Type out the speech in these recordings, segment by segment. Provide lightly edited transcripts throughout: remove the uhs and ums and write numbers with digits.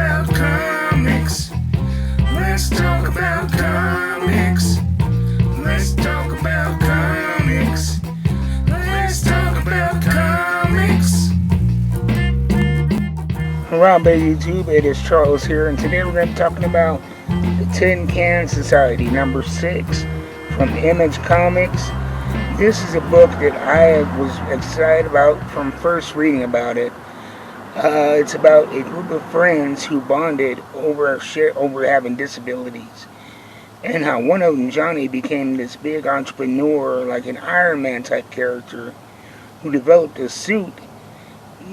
about comics. Let's talk about comics. Let's talk about comics. Let's talk about comics. Harambe YouTube, it is Charles here, and today we're going to be talking about the Tin Can Society number 6 from Image Comics. This is a book that I was excited about from first reading about it. It's about a group of friends who bonded over having disabilities, and how one of them, Johnny, became this big entrepreneur, like an Iron Man type character, who developed a suit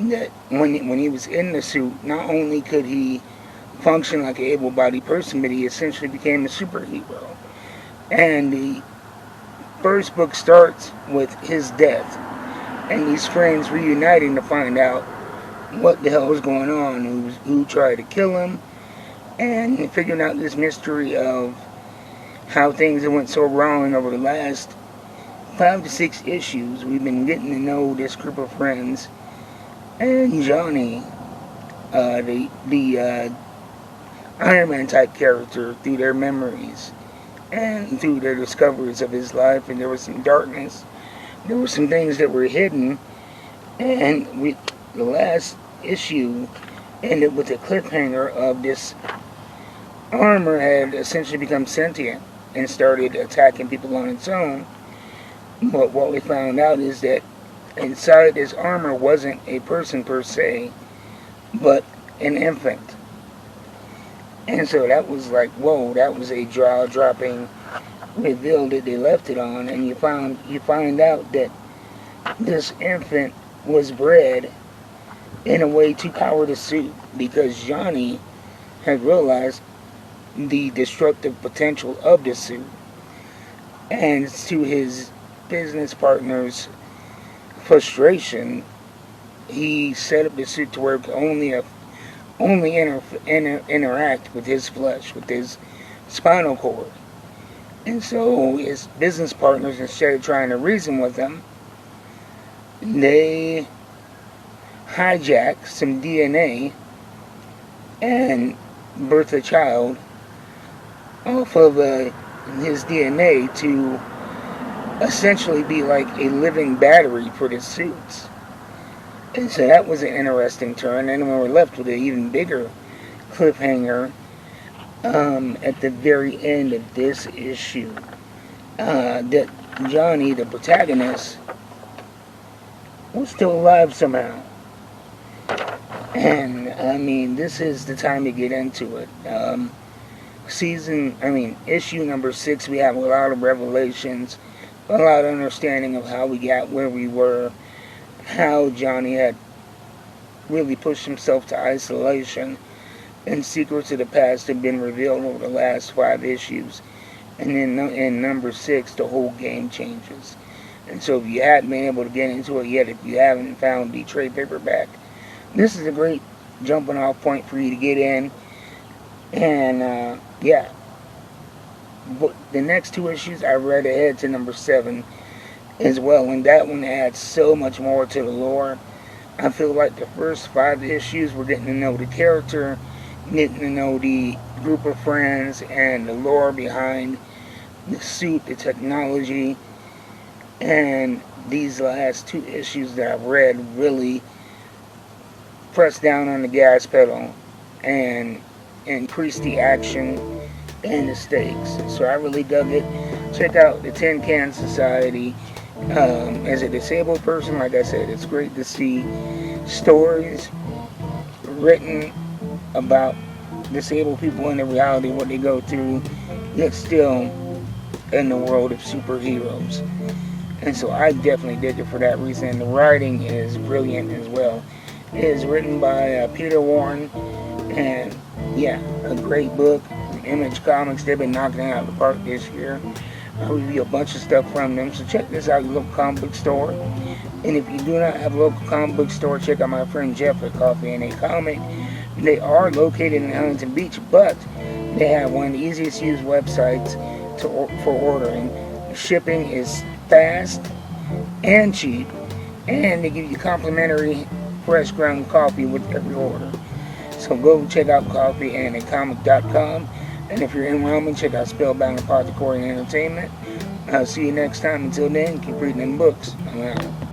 that when he was in the suit, not only could he function like an able-bodied person, but he essentially became a superhero. And the first book starts with his death, and these friends reuniting to find out what the hell was going on, who tried to kill him, and figuring out this mystery of how things went so wrong over the last 5 to 6 issues. We've been getting to know this group of friends and Johnny, the Iron Man type character, through their memories and through their discoveries of his life. And there was some darkness, there were some things that were hidden, and the last issue ended with a cliffhanger of this armor had essentially become sentient and started attacking people on its own. But what we found out is that inside this armor wasn't a person per se, but an infant. And so that was like, whoa, that was a jaw-dropping reveal that they left it on. And you find out that this infant was bred in a way to power the suit, because Johnny had realized the destructive potential of the suit. And to his business partner's frustration, he set up the suit to where it could only interact with his flesh, with his spinal cord. And so his business partners, instead of trying to reason with him, they hijack some DNA and birth a child off of his DNA to essentially be like a living battery for the suits. And so that was an interesting turn. And we were left with an even bigger cliffhanger at the very end of this issue. That Johnny, the protagonist, was still alive somehow. And I mean, this is the time to get into it. Issue number 6, we have a lot of revelations, a lot of understanding of how we got where we were, how Johnny had really pushed himself to isolation, and secrets of the past have been revealed over the last 5 issues. And then in number 6, the whole game changes. And so if you haven't been able to get into it yet, if you haven't found the trade paperback, this is a great jumping off point for you to get in. And but the next 2 issues I read ahead to number 7 as well, and that one adds so much more to the lore. I feel like the first 5 issues we're getting to know the character, getting to know the group of friends, and the lore behind the suit, the technology. And these last 2 issues that I've read really press down on the gas pedal and increase the action and the stakes. So I really dug it. Check out the Tin Can Society. As a disabled person, like I said, it's great to see stories written about disabled people and the reality of what they go through, yet still in the world of superheroes. And so I definitely dig it for that reason. And the writing is brilliant as well. It is written by Peter Warren, and a great book. Image Comics, they've been knocking it out of the park this year. I review a bunch of stuff from them, so check this out, your local comic book store. And if you do not have a local comic book store, check out my friend Jeff at Coffee and a Comic. They are located in Huntington Beach, but they have one of the easiest to use websites for ordering. The shipping is fast and cheap, and they give you complimentary fresh ground coffee with every order. So So go check out coffeeandcomic.com. And if you're in Raleigh, check out Spellbound Apothecary Entertainment. See you next time. Until then, keep reading them books. I'm out.